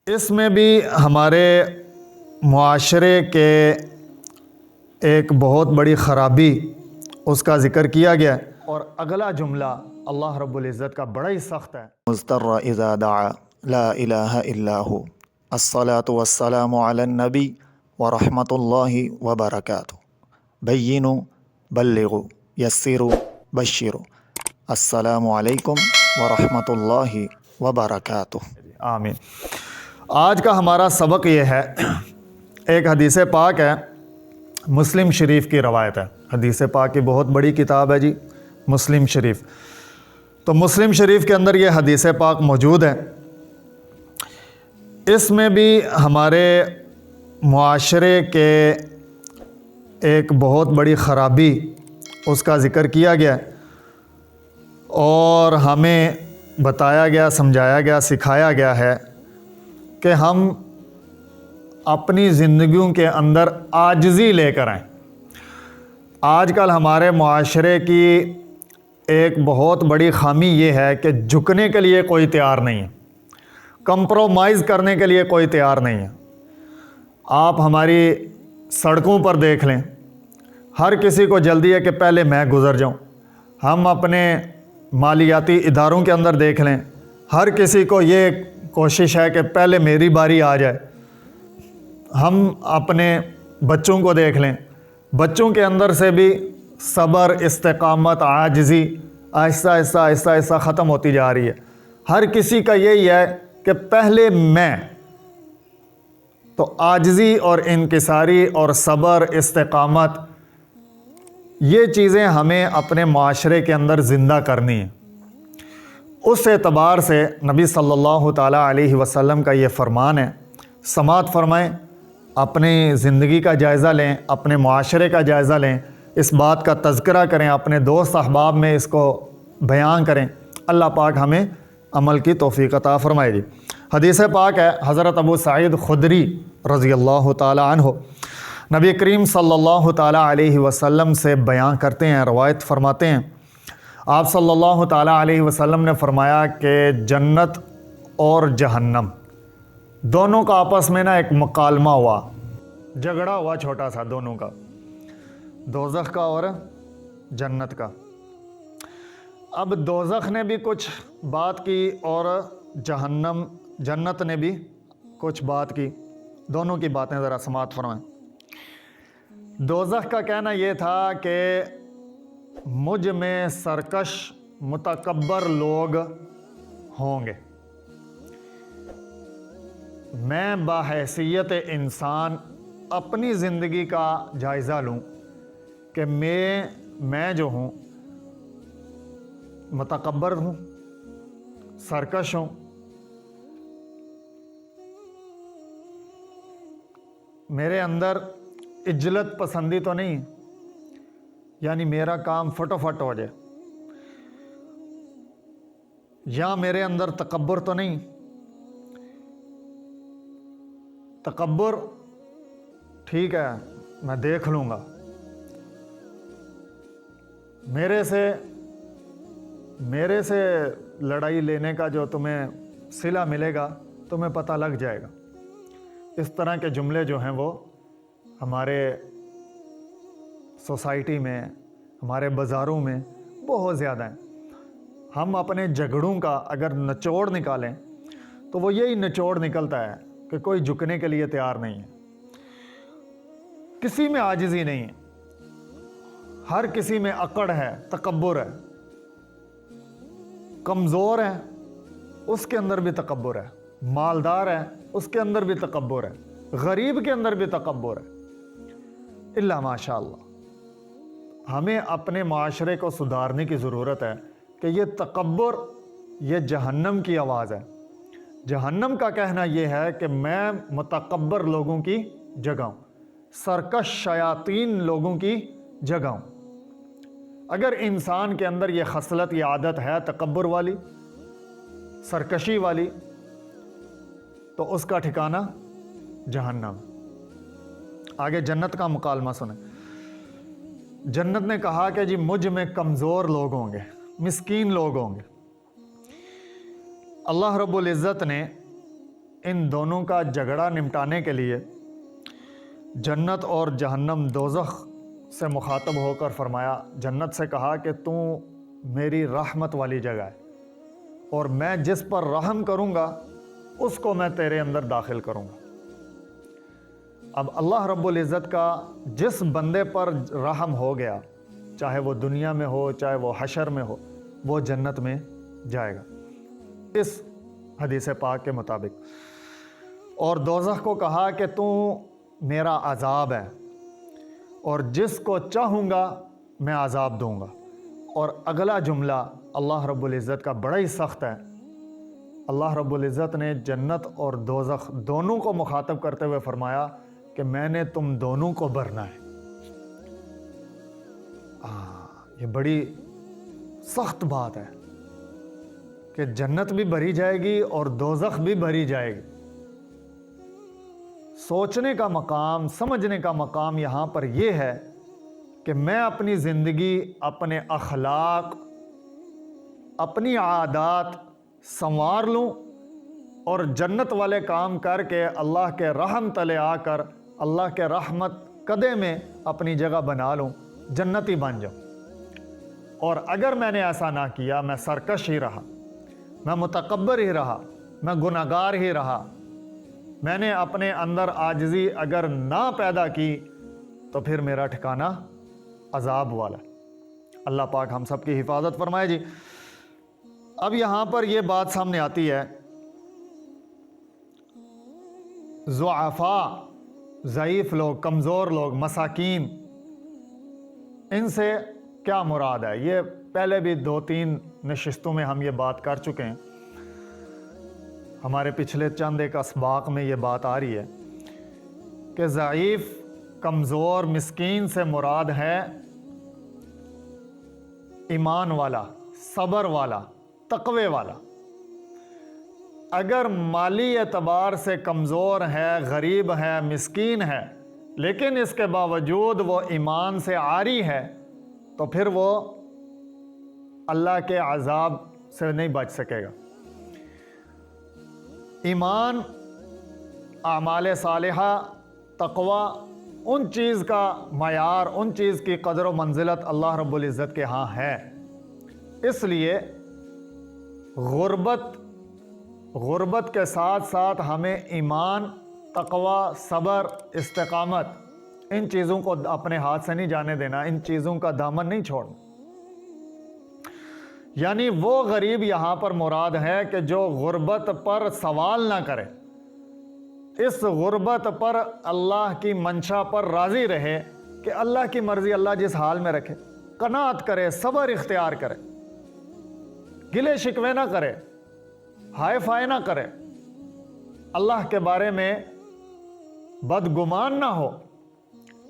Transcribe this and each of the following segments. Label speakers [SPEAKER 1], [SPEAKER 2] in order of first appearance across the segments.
[SPEAKER 1] اس میں بھی ہمارے معاشرے کے ایک بہت بڑی خرابی اس کا ذکر کیا گیا ہے، اور اگلا جملہ اللہ رب العزت کا بڑا ہی سخت ہے۔
[SPEAKER 2] مضطر اذا دعا لا الہ الا ہو الصلاۃ والسلام علی النبی ورحمۃ اللہ وبرکاتہ بینوا بلغوا یسروا بشروا السلام علیکم ورحمۃ اللہ وبرکاتہ۔
[SPEAKER 1] آمین۔ آج کا ہمارا سبق یہ ہے، ایک حدیث پاک ہے، مسلم شریف کی روایت ہے۔ حدیث پاک کی بہت بڑی کتاب ہے جی، مسلم شریف۔ تو مسلم شریف کے اندر یہ حدیث پاک موجود ہے۔ اس میں بھی ہمارے معاشرے کے ایک بہت بڑی خرابی اس کا ذکر کیا گیا ہے، اور ہمیں بتایا گیا، سمجھایا گیا، سکھایا گیا ہے کہ ہم اپنی زندگیوں کے اندر عاجزی لے کر آئیں۔ آج کل ہمارے معاشرے کی ایک بہت بڑی خامی یہ ہے کہ جھکنے کے لیے کوئی تیار نہیں ہے، کمپرومائز کرنے کے لیے کوئی تیار نہیں ہے۔ آپ ہماری سڑکوں پر دیکھ لیں، ہر کسی کو جلدی ہے کہ پہلے میں گزر جاؤں۔ ہم اپنے مالیاتی اداروں کے اندر دیکھ لیں، ہر کسی کو یہ کوشش ہے کہ پہلے میری باری آ جائے۔ ہم اپنے بچوں کو دیکھ لیں، بچوں کے اندر سے بھی صبر، استقامت، عاجزی آہستہ آہستہ آہستہ آہستہ ختم ہوتی جا رہی ہے۔ ہر کسی کا یہی ہے کہ پہلے میں۔ تو عاجزی اور انکساری اور صبر، استقامت، یہ چیزیں ہمیں اپنے معاشرے کے اندر زندہ کرنی ہیں۔ اس اعتبار سے نبی صلی اللہ تعالیٰ علیہ وسلم کا یہ فرمان ہے، سماعت فرمائیں، اپنی زندگی کا جائزہ لیں، اپنے معاشرے کا جائزہ لیں، اس بات کا تذکرہ کریں، اپنے دوست احباب میں اس کو بیان کریں۔ اللہ پاک ہمیں عمل کی توفیق عطا فرمائے گی۔ حدیث پاک ہے، حضرت ابو سعید خدری رضی اللہ تعالیٰ عنہ نبی کریم صلی اللہ تعالیٰ علیہ وسلم سے بیان کرتے ہیں، روایت فرماتے ہیں، آپ صلی اللہ تعالیٰ علیہ وسلم نے فرمایا کہ جنت اور جہنم دونوں کا آپس میں ایک مکالمہ ہوا، جھگڑا ہوا چھوٹا سا دونوں کا، دوزخ کا اور جنت کا۔ اب دوزخ نے بھی کچھ بات کی اور جنت نے بھی کچھ بات کی، دونوں کی باتیں ذرا سماعت فرمائیں۔ دوزخ کا کہنا یہ تھا کہ مجھ میں سرکش، متکبر لوگ ہوں گے، میں بحیثیت انسان اپنی زندگی کا جائزہ لوں کہ میں جو ہوں متکبر ہوں، سرکش ہوں، میرے اندر عجلت پسندی تو نہیں، یعنی میرا کام فٹافٹ ہو جائے، یا میرے اندر تکبر تو نہیں، تکبر ٹھیک ہے میں دیکھ لوں گا، میرے سے لڑائی لینے کا جو تمہیں صلہ ملے گا تمہیں پتہ لگ جائے گا۔ اس طرح کے جملے جو ہیں وہ ہمارے سوسائٹی میں، ہمارے بازاروں میں بہت زیادہ ہیں۔ ہم اپنے جھگڑوں کا اگر نچوڑ نکالیں تو وہ یہی نچوڑ نکلتا ہے کہ کوئی جھکنے کے لیے تیار نہیں ہے، کسی میں عاجزی نہیں ہے، ہر کسی میں اکڑ ہے، تکبر ہے، کمزور ہے اس کے اندر بھی تکبر ہے، مالدار ہے اس کے اندر بھی تکبر ہے، غریب کے اندر بھی تکبر ہے، الا ماشاء اللہ۔ ہمیں اپنے معاشرے کو سدھارنے کی ضرورت ہے کہ یہ تکبر یہ جہنم کی آواز ہے۔ جہنم کا کہنا یہ ہے کہ میں متکبر لوگوں کی جگہ ہوں، سرکش شیاطین لوگوں کی جگہ ہوں۔ اگر انسان کے اندر یہ خصلت، یہ عادت ہے تکبر والی، سرکشی والی، تو اس کا ٹھکانہ جہنم۔ آگے جنت کا مکالمہ سنیں۔ جنت نے کہا کہ جی مجھ میں کمزور لوگ ہوں گے، مسکین لوگ ہوں گے۔ اللہ رب العزت نے ان دونوں کا جھگڑا نمٹانے کے لیے جنت اور جہنم دوزخ سے مخاطب ہو کر فرمایا، جنت سے کہا کہ تو میری رحمت والی جگہ ہے اور میں جس پر رحم کروں گا اس کو میں تیرے اندر داخل کروں گا۔ اب اللہ رب العزت کا جس بندے پر رحم ہو گیا، چاہے وہ دنیا میں ہو چاہے وہ حشر میں ہو، وہ جنت میں جائے گا اس حدیث پاک کے مطابق۔ اور دوزخ کو کہا کہ تو میرا عذاب ہے اور جس کو چاہوں گا میں عذاب دوں گا۔ اور اگلا جملہ اللہ رب العزت کا بڑا ہی سخت ہے۔ اللہ رب العزت نے جنت اور دوزخ دونوں کو مخاطب کرتے ہوئے فرمایا کہ میں نے تم دونوں کو بھرنا ہے۔ یہ بڑی سخت بات ہے کہ جنت بھی بھری جائے گی اور دوزخ بھی بھری جائے گی۔ سوچنے کا مقام، سمجھنے کا مقام یہاں پر یہ ہے کہ میں اپنی زندگی، اپنے اخلاق، اپنی عادات سنوار لوں اور جنت والے کام کر کے اللہ کے رحم تلے آ کر اللہ کے رحمت قدے میں اپنی جگہ بنا لوں، جنتی بن جاؤں۔ اور اگر میں نے ایسا نہ کیا، میں سرکش ہی رہا، میں متکبر ہی رہا، میں گناہگار ہی رہا، میں نے اپنے اندر عاجزی اگر نہ پیدا کی تو پھر میرا ٹھکانہ عذاب والا۔ اللہ پاک ہم سب کی حفاظت فرمائے جی۔ اب یہاں پر یہ بات سامنے آتی ہے، ضعفاء، ضعیف لوگ، کمزور لوگ، مساکین، ان سے کیا مراد ہے؟ یہ پہلے بھی 2-3 نشستوں میں ہم یہ بات کر چکے ہیں، ہمارے پچھلے چند ایک اسباق میں یہ بات آ رہی ہے کہ ضعیف، کمزور، مسکین سے مراد ہے ایمان والا، صبر والا، تقوی والا۔ اگر مالی اعتبار سے کمزور ہے، غریب ہے، مسکین ہے، لیکن اس کے باوجود وہ ایمان سے عاری ہے تو پھر وہ اللہ کے عذاب سے نہیں بچ سکے گا۔ ایمان، اعمال صالحہ، تقوی، ان چیز کا معیار، ان چیز کی قدر و منزلت اللہ رب العزت کے ہاں ہے۔ اس لیے غربت کے ساتھ ساتھ ہمیں ایمان، تقوی، صبر، استقامت، ان چیزوں کو اپنے ہاتھ سے نہیں جانے دینا، ان چیزوں کا دامن نہیں چھوڑنا۔ یعنی وہ غریب یہاں پر مراد ہے کہ جو غربت پر سوال نہ کرے، اس غربت پر اللہ کی منشا پر راضی رہے کہ اللہ کی مرضی اللہ جس حال میں رکھے، قناعت کرے، صبر اختیار کرے، گلے شکوے نہ کرے، ہائے فائے نہ کرے، اللہ کے بارے میں بدگمان نہ ہو۔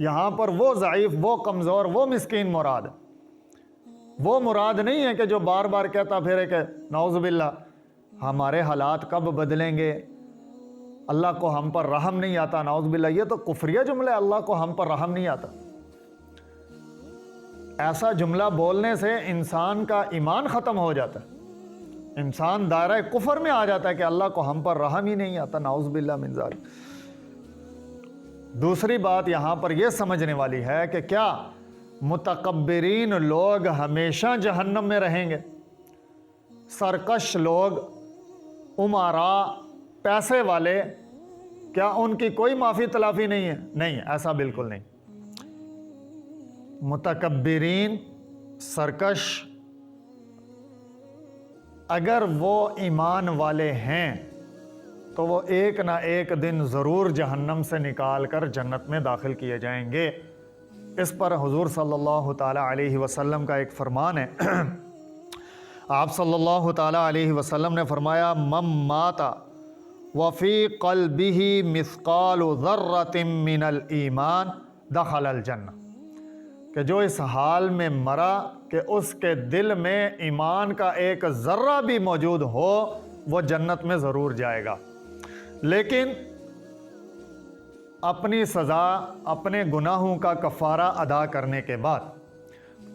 [SPEAKER 1] یہاں پر وہ ضعیف، وہ کمزور، وہ مسکین مراد ہے۔ وہ مراد نہیں ہے کہ جو بار بار کہتا پھرے کہ نعوذ باللہ ہمارے حالات کب بدلیں گے، اللہ کو ہم پر رحم نہیں آتا، نعوذ باللہ۔ یہ تو کفریہ جملہ ہے، اللہ کو ہم پر رحم نہیں آتا۔ ایسا جملہ بولنے سے انسان کا ایمان ختم ہو جاتا ہے، انسان دائرہ کفر میں آ جاتا ہے کہ اللہ کو ہم پر رحم ہی نہیں آتا، نعوذ باللہ من ذالک۔ دوسری بات یہاں پر یہ سمجھنے والی ہے کہ کیا متکبرین لوگ ہمیشہ جہنم میں رہیں گے؟ سرکش لوگ، امراء، پیسے والے، کیا ان کی کوئی معافی تلافی نہیں ہے؟ نہیں، ایسا بالکل نہیں۔ متکبرین، سرکش، اگر وہ ایمان والے ہیں تو وہ ایک نہ ایک دن ضرور جہنم سے نکال کر جنت میں داخل کیے جائیں گے۔ اس پر حضور صلی اللہ تعالیٰ علیہ وسلم کا ایک فرمان ہے۔ آپ صلی اللہ تعالیٰ علیہ وسلم نے فرمایا، من مات وفی قلبہ مثقال ذرۃ من الایمان دخل الجنہ، کہ جو اس حال میں مرا کہ اس کے دل میں ایمان کا ایک ذرہ بھی موجود ہو، وہ جنت میں ضرور جائے گا۔ لیکن اپنی سزا، اپنے گناہوں کا کفارہ ادا کرنے کے بعد،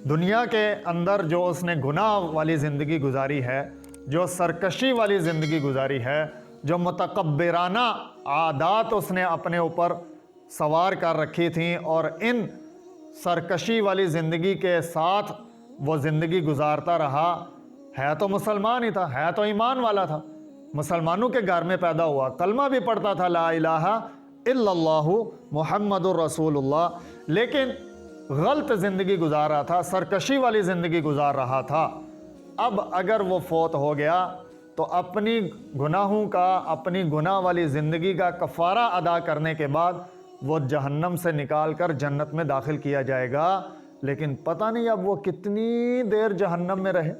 [SPEAKER 1] دنیا کے اندر جو اس نے گناہ والی زندگی گزاری ہے، جو سرکشی والی زندگی گزاری ہے، جو متکبرانہ عادات اس نے اپنے اوپر سوار کر رکھی تھیں اور ان سرکشی والی زندگی کے ساتھ وہ زندگی گزارتا رہا. ہے تو مسلمان ہی تھا, ہے تو ایمان والا تھا, مسلمانوں کے گھر میں پیدا ہوا, کلمہ بھی پڑھتا تھا لا الہ الا اللہ محمد الرسول اللہ, لیکن غلط زندگی گزار رہا تھا, سرکشی والی زندگی گزار رہا تھا. اب اگر وہ فوت ہو گیا تو اپنی گناہوں کا, اپنی گناہ والی زندگی کا کفارہ ادا کرنے کے بعد وہ جہنم سے نکال کر جنت میں داخل کیا جائے گا. لیکن پتہ نہیں اب وہ کتنی دیر جہنم میں رہے.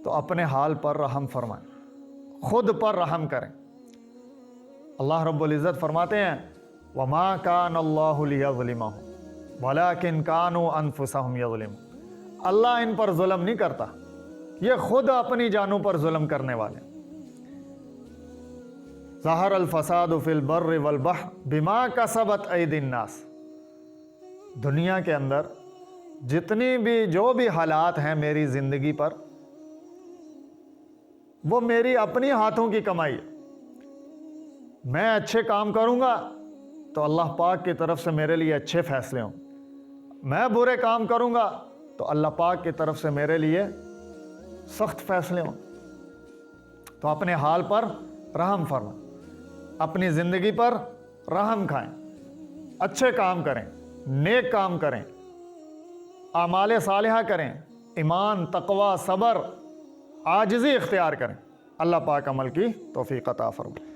[SPEAKER 1] تو اپنے حال پر رحم فرمائیں, خود پر رحم کریں. اللہ رب العزت فرماتے ہیں وَمَا كَانَ اللَّهُ لِيَظْلِمَهُمْ وَلَكِنْ كَانُوا أَنفُسَهُمْ يَظْلِمُونَ. اللہ ان پر ظلم نہیں کرتا, یہ خود اپنی جانوں پر ظلم کرنے والے. ظَهَرَ الْفَسَادُ فِي الْبَرِّ وَالْبَحْرِ بِمَا كَسَبَتْ أَيْدِي النَّاسِ. دنیا کے اندر جتنی بھی جو بھی حالات ہیں میری زندگی پر, وہ میری اپنی ہاتھوں کی کمائی ہے. میں اچھے کام کروں گا تو اللہ پاک کی طرف سے میرے لیے اچھے فیصلے ہوں, میں برے کام کروں گا تو اللہ پاک کی طرف سے میرے لیے سخت فیصلے ہوں. تو اپنے حال پر رحم فرما, اپنی زندگی پر رحم کھائیں, اچھے کام کریں, نیک کام کریں, اعمال صالحہ کریں, ایمان, تقوی, صبر, عاجزی اختیار کریں. اللہ پاک عمل کی توفیق عطا فرمائے.